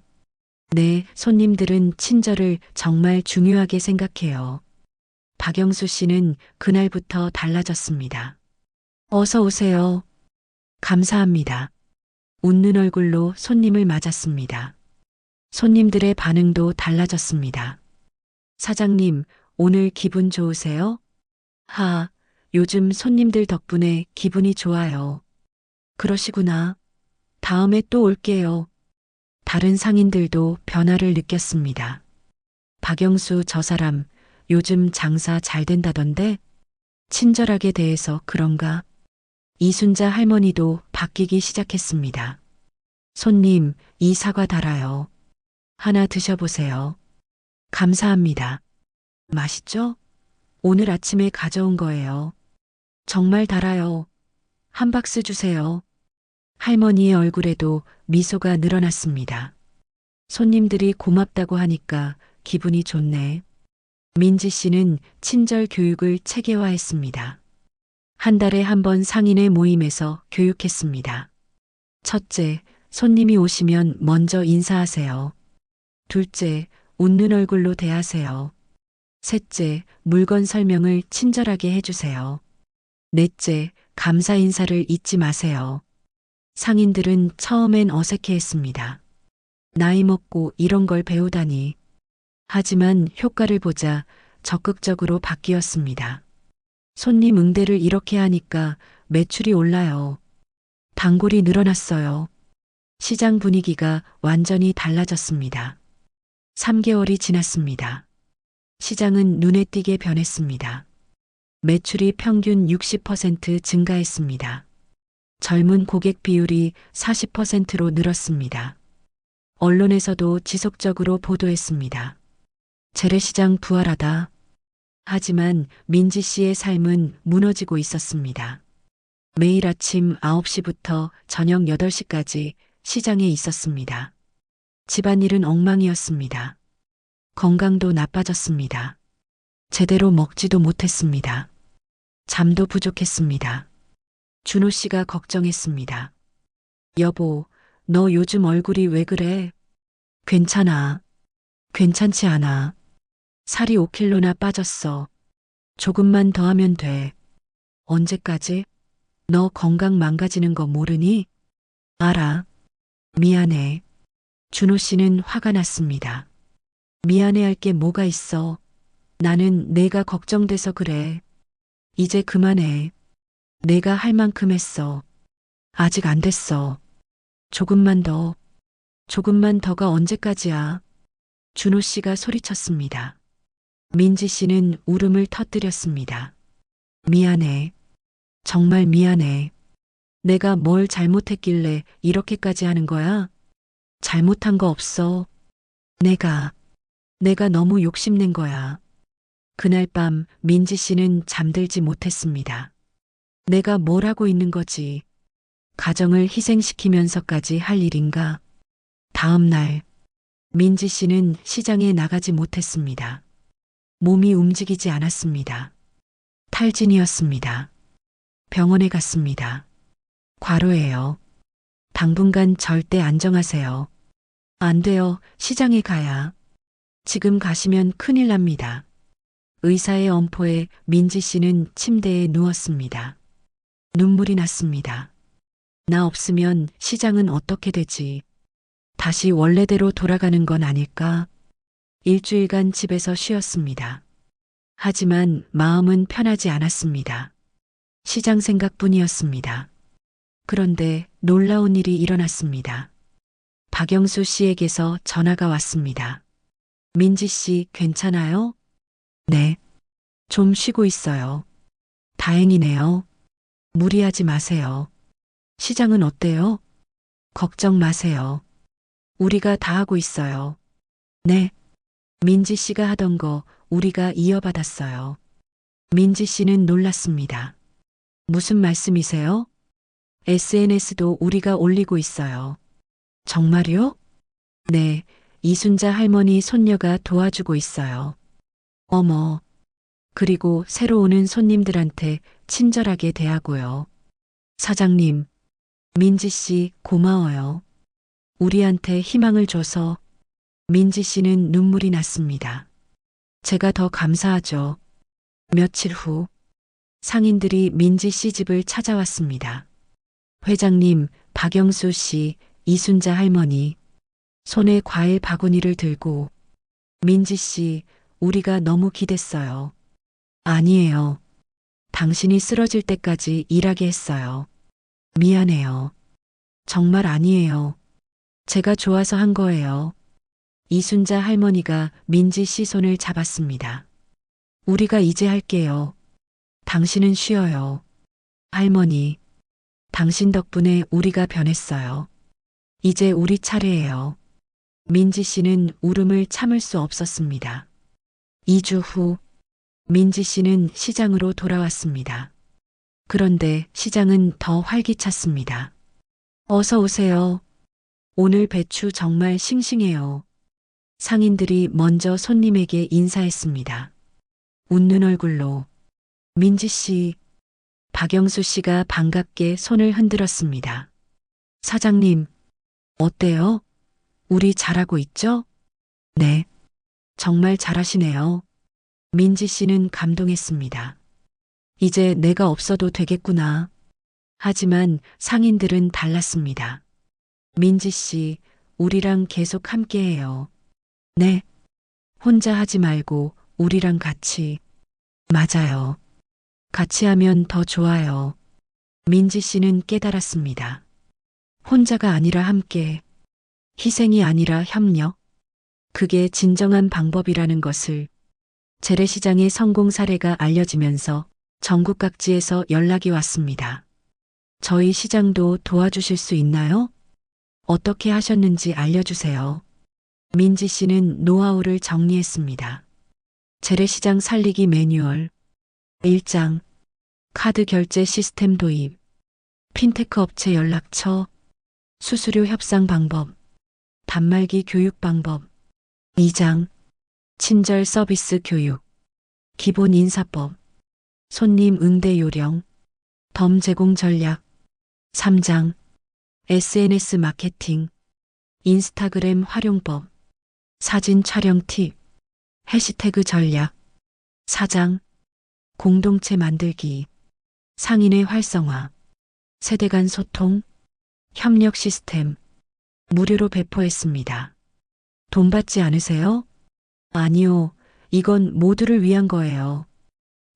네, 손님들은 친절을 정말 중요하게 생각해요. 박영수 씨는 그날부터 달라졌습니다. 어서 오세요. 감사합니다. 웃는 얼굴로 손님을 맞았습니다. 손님들의 반응도 달라졌습니다. 사장님, 오늘 기분 좋으세요? 요즘 손님들 덕분에 기분이 좋아요. 그러시구나. 다음에 또 올게요. 다른 상인들도 변화를 느꼈습니다. 박영수 저 사람 요즘 장사 잘 된다던데? 친절하게 대해서 그런가? 이순자 할머니도 바뀌기 시작했습니다. 손님, 이 사과 달아요. 하나 드셔보세요. 감사합니다. 맛있죠? 오늘 아침에 가져온 거예요. 정말 달아요. 한 박스 주세요. 할머니의 얼굴에도 미소가 늘어났습니다. 손님들이 고맙다고 하니까 기분이 좋네. 민지 씨는 친절 교육을 체계화했습니다. 한 달에 한 번 상인의 모임에서 교육했습니다. 첫째, 손님이 오시면 먼저 인사하세요. 둘째, 웃는 얼굴로 대하세요. 셋째, 물건 설명을 친절하게 해주세요. 넷째, 감사 인사를 잊지 마세요. 상인들은 처음엔 어색해했습니다. 나이 먹고 이런 걸 배우다니. 하지만 효과를 보자 적극적으로 바뀌었습니다. 손님 응대를 이렇게 하니까 매출이 올라요. 단골이 늘어났어요. 시장 분위기가 완전히 달라졌습니다. 3개월이 지났습니다. 시장은 눈에 띄게 변했습니다. 매출이 평균 60% 증가했습니다. 젊은 고객 비율이 40%로 늘었습니다. 언론에서도 지속적으로 보도했습니다. 재래시장 부활하다. 하지만 민지 씨의 삶은 무너지고 있었습니다. 매일 아침 9시부터 저녁 8시까지 시장에 있었습니다. 집안일은 엉망이었습니다. 건강도 나빠졌습니다. 제대로 먹지도 못했습니다. 잠도 부족했습니다. 준호 씨가 걱정했습니다. 여보, 너 요즘 얼굴이 왜 그래? 괜찮아. 괜찮지 않아. 살이 5kg나 빠졌어. 조금만 더 하면 돼. 언제까지? 너 건강 망가지는 거 모르니? 알아. 미안해. 준호 씨는 화가 났습니다. 미안해할 게 뭐가 있어. 나는 내가 걱정돼서 그래. 이제 그만해. 내가 할 만큼 했어. 아직 안 됐어. 조금만 더. 조금만 더가 언제까지야? 준호 씨가 소리쳤습니다. 민지 씨는 울음을 터뜨렸습니다. 미안해. 정말 미안해. 내가 뭘 잘못했길래 이렇게까지 하는 거야? 잘못한 거 없어. 내가 너무 욕심낸 거야. 그날 밤 민지 씨는 잠들지 못했습니다. 내가 뭘 하고 있는 거지? 가정을 희생시키면서까지 할 일인가? 다음 날, 민지 씨는 시장에 나가지 못했습니다. 몸이 움직이지 않았습니다. 탈진이었습니다. 병원에 갔습니다. 과로예요. 당분간 절대 안정하세요. 안 돼요. 시장에 가야. 지금 가시면 큰일 납니다. 의사의 엄포에 민지 씨는 침대에 누웠습니다. 눈물이 났습니다. 나 없으면 시장은 어떻게 되지? 다시 원래대로 돌아가는 건 아닐까? 일주일간 집에서 쉬었습니다. 하지만 마음은 편하지 않았습니다. 시장 생각뿐이었습니다. 그런데 놀라운 일이 일어났습니다. 박영수 씨에게서 전화가 왔습니다. 민지 씨 괜찮아요? 네. 좀 쉬고 있어요. 다행이네요. 무리하지 마세요. 시장은 어때요? 걱정 마세요. 우리가 다 하고 있어요. 네. 민지 씨가 하던 거 우리가 이어받았어요. 민지 씨는 놀랐습니다. 무슨 말씀이세요? SNS도 우리가 올리고 있어요. 정말요? 네. 이순자 할머니 손녀가 도와주고 있어요. 어머. 그리고 새로 오는 손님들한테 친절하게 대하고요. 사장님, 민지 씨 고마워요. 우리한테 희망을 줘서. 민지 씨는 눈물이 났습니다. 제가 더 감사하죠. 며칠 후 상인들이 민지 씨 집을 찾아왔습니다. 회장님, 박영수 씨, 이순자 할머니, 손에 과일 바구니를 들고 민지 씨, 우리가 너무 기댔어요. 아니에요. 당신이 쓰러질 때까지 일하게 했어요. 미안해요. 정말 아니에요. 제가 좋아서 한 거예요. 이순자 할머니가 민지 씨 손을 잡았습니다. 우리가 이제 할게요. 당신은 쉬어요. 할머니, 당신 덕분에 우리가 변했어요. 이제 우리 차례예요. 민지 씨는 울음을 참을 수 없었습니다. 2주 후, 민지 씨는 시장으로 돌아왔습니다. 그런데 시장은 더 활기찼습니다. 어서 오세요. 오늘 배추 정말 싱싱해요. 상인들이 먼저 손님에게 인사했습니다. 웃는 얼굴로 민지 씨, 박영수 씨가 반갑게 손을 흔들었습니다. 사장님, 어때요? 우리 잘하고 있죠? 네, 정말 잘하시네요. 민지 씨는 감동했습니다. 이제 내가 없어도 되겠구나. 하지만 상인들은 달랐습니다. 민지 씨, 우리랑 계속 함께해요. 네, 혼자 하지 말고 우리랑 같이. 맞아요. 같이 하면 더 좋아요. 민지 씨는 깨달았습니다. 혼자가 아니라 함께, 희생이 아니라 협력. 그게 진정한 방법이라는 것을 재래시장의 성공 사례가 알려지면서 전국 각지에서 연락이 왔습니다. 저희 시장도 도와주실 수 있나요? 어떻게 하셨는지 알려주세요. 민지 씨는 노하우를 정리했습니다. 재래시장 살리기 매뉴얼 1장, 카드 결제 시스템 도입, 핀테크 업체 연락처, 수수료 협상 방법, 단말기 교육 방법. 2장, 친절 서비스 교육, 기본 인사법, 손님 응대 요령, 덤 제공 전략. 3장, SNS 마케팅, 인스타그램 활용법, 사진 촬영 팁, 해시태그 전략. 4장, 공동체 만들기, 상인의 활성화, 세대 간 소통, 협력 시스템, 무료로 배포했습니다. 돈 받지 않으세요? 아니요, 이건 모두를 위한 거예요.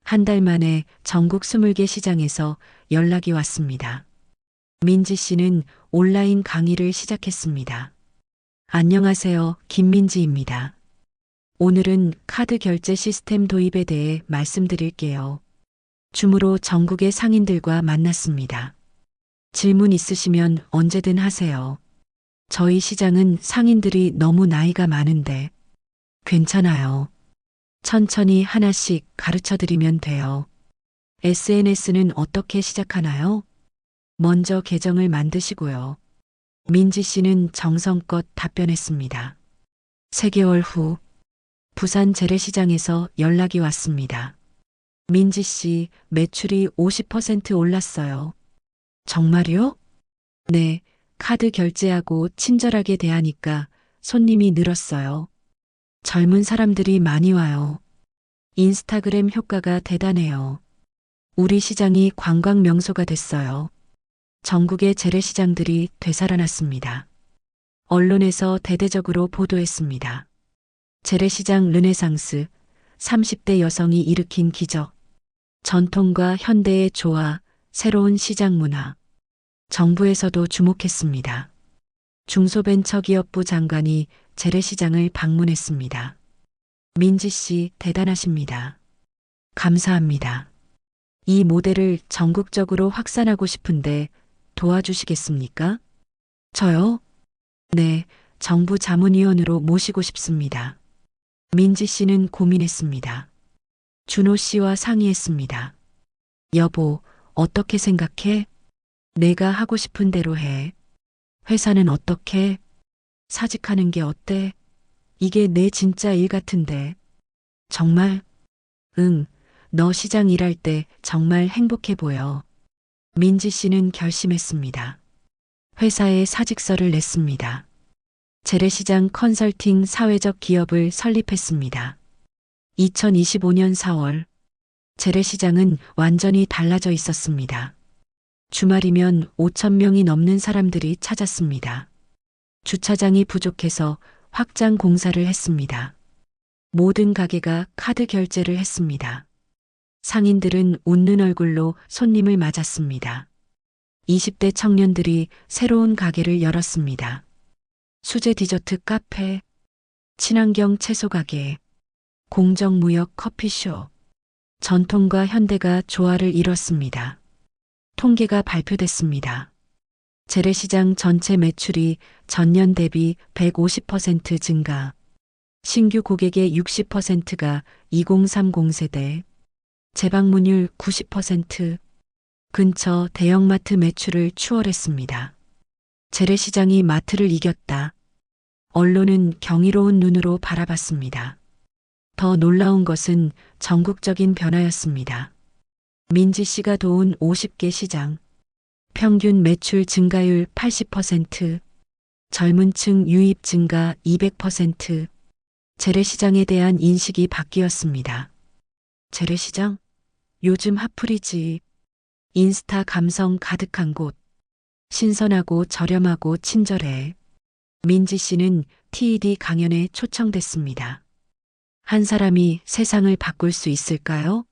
한 달 만에 전국 20개 시장에서 연락이 왔습니다. 민지 씨는 온라인 강의를 시작했습니다. 안녕하세요, 김민지입니다. 오늘은 카드 결제 시스템 도입에 대해 말씀드릴게요. 줌으로 전국의 상인들과 만났습니다. 질문 있으시면 언제든 하세요. 저희 시장은 상인들이 너무 나이가 많은데 괜찮아요. 천천히 하나씩 가르쳐 드리면 돼요. SNS는 어떻게 시작하나요? 먼저 계정을 만드시고요. 민지 씨는 정성껏 답변했습니다. 3개월 후 부산 재래시장에서 연락이 왔습니다. 민지 씨, 매출이 50% 올랐어요. 정말요? 네, 카드 결제하고 친절하게 대하니까 손님이 늘었어요. 젊은 사람들이 많이 와요. 인스타그램 효과가 대단해요. 우리 시장이 관광 명소가 됐어요. 전국의 재래시장들이 되살아났습니다. 언론에서 대대적으로 보도했습니다. 재래시장 르네상스, 30대 여성이 일으킨 기적, 전통과 현대의 조화, 새로운 시장 문화. 정부에서도 주목했습니다. 중소벤처기업부 장관이 재래시장을 방문했습니다. 민지 씨 대단하십니다. 감사합니다. 이 모델을 전국적으로 확산하고 싶은데 도와주시겠습니까? 저요? 네, 정부 자문위원으로 모시고 싶습니다. 민지 씨는 고민했습니다. 준호 씨와 상의했습니다. 여보, 어떻게 생각해? 내가 하고 싶은 대로 해. 회사는 어떻게? 사직하는 게 어때? 이게 내 진짜 일 같은데. 정말? 응, 너 시장 일할 때 정말 행복해 보여. 민지 씨는 결심했습니다. 회사에 사직서를 냈습니다. 재래시장 컨설팅 사회적 기업을 설립했습니다. 2025년 4월, 재래시장은 완전히 달라져 있었습니다. 주말이면 5천 명이 넘는 사람들이 찾았습니다. 주차장이 부족해서 확장 공사를 했습니다. 모든 가게가 카드 결제를 했습니다. 상인들은 웃는 얼굴로 손님을 맞았습니다. 20대 청년들이 새로운 가게를 열었습니다. 수제 디저트 카페, 친환경 채소 가게, 공정무역 커피숍. 전통과 현대가 조화를 이뤘습니다. 통계가 발표됐습니다. 재래시장 전체 매출이 전년 대비 150% 증가, 신규 고객의 60%가 2030 세대, 재방문율 90%, 근처 대형마트 매출을 추월했습니다. 재래시장이 마트를 이겼다. 언론은 경이로운 눈으로 바라봤습니다. 더 놀라운 것은 전국적인 변화였습니다. 민지 씨가 도운 50개 시장, 평균 매출 증가율 80%, 젊은 층 유입 증가 200%, 재래시장에 대한 인식이 바뀌었습니다. 재래시장? 요즘 핫플이지. 인스타 감성 가득한 곳. 신선하고 저렴하고 친절해. 민지 씨는 TED 강연에 초청됐습니다. 한 사람이 세상을 바꿀 수 있을까요?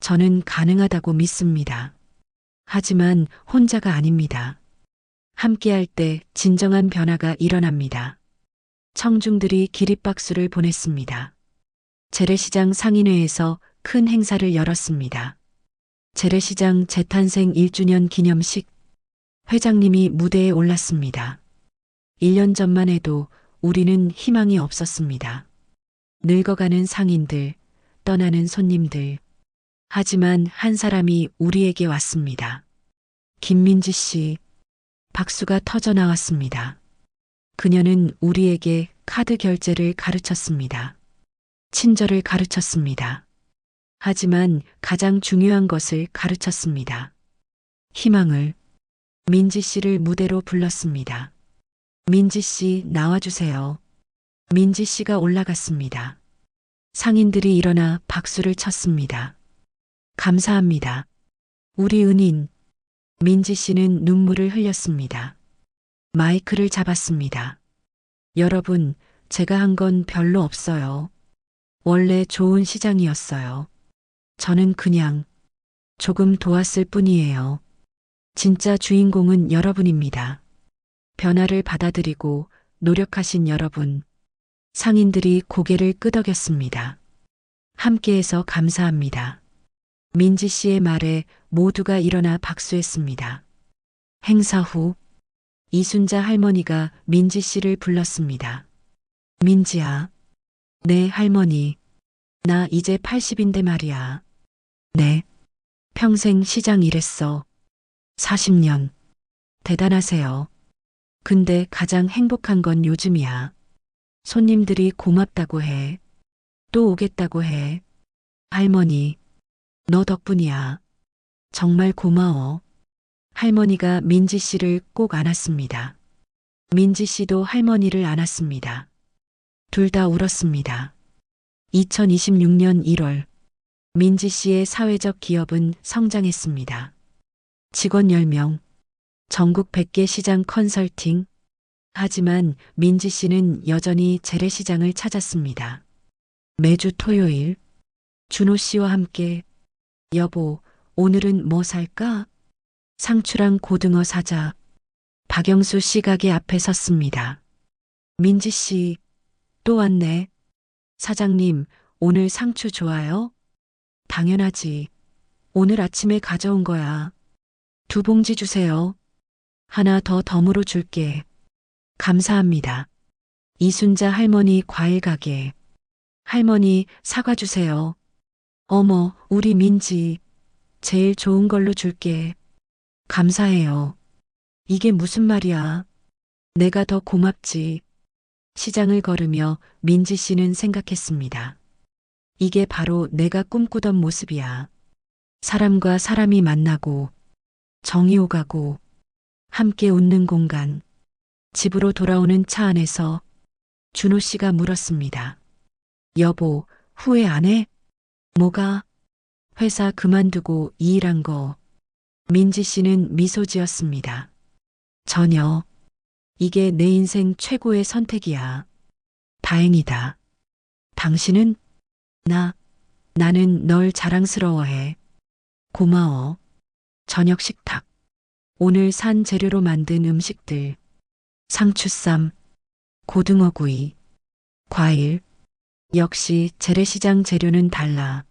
저는 가능하다고 믿습니다. 하지만 혼자가 아닙니다. 함께할 때 진정한 변화가 일어납니다. 청중들이 기립박수를 보냈습니다. 재래시장 상인회에서 큰 행사를 열었습니다. 재래시장 재탄생 1주년 기념식. 회장님이 무대에 올랐습니다. 1년 전만 해도 우리는 희망이 없었습니다. 늙어가는 상인들, 떠나는 손님들. 하지만 한 사람이 우리에게 왔습니다. 김민지 씨. 박수가 터져 나왔습니다. 그녀는 우리에게 카드 결제를 가르쳤습니다. 친절을 가르쳤습니다. 하지만 가장 중요한 것을 가르쳤습니다. 희망을. 민지 씨를 무대로 불렀습니다. 민지 씨 나와주세요. 민지 씨가 올라갔습니다. 상인들이 일어나 박수를 쳤습니다. 감사합니다. 우리 은인. 민지 씨는 눈물을 흘렸습니다. 마이크를 잡았습니다. 여러분, 제가 한 건 별로 없어요. 원래 좋은 시장이었어요. 저는 그냥 조금 도왔을 뿐이에요. 진짜 주인공은 여러분입니다. 변화를 받아들이고 노력하신 여러분. 상인들이 고개를 끄덕였습니다. 함께해서 감사합니다. 민지 씨의 말에 모두가 일어나 박수했습니다. 행사 후 이순자 할머니가 민지 씨를 불렀습니다. 민지야. 네, 할머니. 나 이제 80인데 말이야. 네. 평생 시장 일했어. 40년. 대단하세요. 근데 가장 행복한 건 요즘이야. 손님들이 고맙다고 해. 또 오겠다고 해. 할머니, 너 덕분이야. 정말 고마워. 할머니가 민지 씨를 꼭 안았습니다. 민지 씨도 할머니를 안았습니다. 둘 다 울었습니다. 2026년 1월, 민지 씨의 사회적 기업은 성장했습니다. 직원 10명, 전국 100개 시장 컨설팅. 하지만 민지 씨는 여전히 재래시장을 찾았습니다. 매주 토요일, 준호 씨와 함께 여보, 오늘은 뭐 살까? 상추랑 고등어 사자. 박영수 씨 가게 앞에 섰습니다. 민지 씨, 또 왔네. 사장님, 오늘 상추 좋아요? 당연하지. 오늘 아침에 가져온 거야. 2봉지 주세요. 하나 더 덤으로 줄게. 감사합니다. 이순자 할머니 과일 가게. 할머니, 사과 주세요. 어머, 우리 민지. 제일 좋은 걸로 줄게. 감사해요. 이게 무슨 말이야. 내가 더 고맙지. 시장을 걸으며 민지 씨는 생각했습니다. 이게 바로 내가 꿈꾸던 모습이야. 사람과 사람이 만나고, 정이 오가고, 함께 웃는 공간. 집으로 돌아오는 차 안에서 준호 씨가 물었습니다. 여보, 후회 안 해? 뭐가? 회사 그만두고 이 일한 거. 민지 씨는 미소 지었습니다. 전혀. 이게 내 인생 최고의 선택이야. 다행이다. 당신은? 나는 널 자랑스러워해. 고마워. 저녁 식탁. 오늘 산 재료로 만든 음식들. 상추쌈, 고등어구이, 과일. 역시 재래시장 재료는 달라.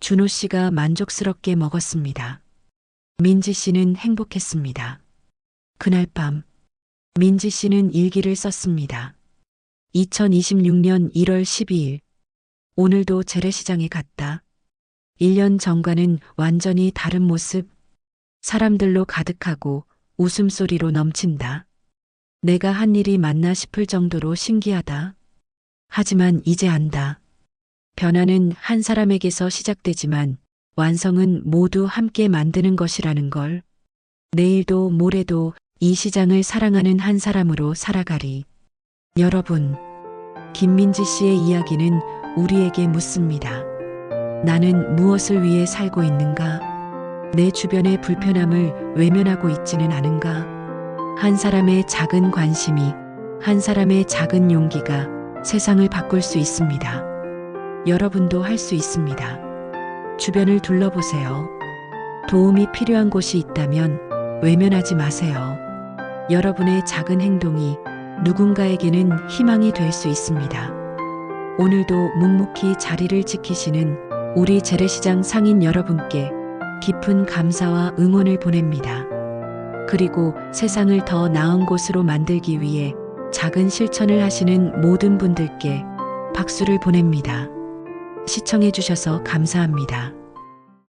준호 씨가 만족스럽게 먹었습니다. 민지 씨는 행복했습니다. 그날 밤, 민지 씨는 일기를 썼습니다. 2026년 1월 12일. 오늘도 재래시장에 갔다. 1년 전과는 완전히 다른 모습. 사람들로 가득하고 웃음소리로 넘친다. 내가 한 일이 맞나 싶을 정도로 신기하다. 하지만 이제 안다. 변화는 한 사람에게서 시작되지만 완성은 모두 함께 만드는 것이라는 걸. 내일도 모레도 이 시장을 사랑하는 한 사람으로 살아가리. 여러분, 김민지 씨의 이야기는 우리에게 묻습니다. 나는 무엇을 위해 살고 있는가? 내 주변의 불편함을 외면하고 있지는 않은가? 한 사람의 작은 관심이, 한 사람의 작은 용기가 세상을 바꿀 수 있습니다. 여러분도 할 수 있습니다. 주변을 둘러보세요. 도움이 필요한 곳이 있다면 외면하지 마세요. 여러분의 작은 행동이 누군가에게는 희망이 될 수 있습니다. 오늘도 묵묵히 자리를 지키시는 우리 재래시장 상인 여러분께 깊은 감사와 응원을 보냅니다. 그리고 세상을 더 나은 곳으로 만들기 위해 작은 실천을 하시는 모든 분들께 박수를 보냅니다. 시청해 주셔서 감사합니다.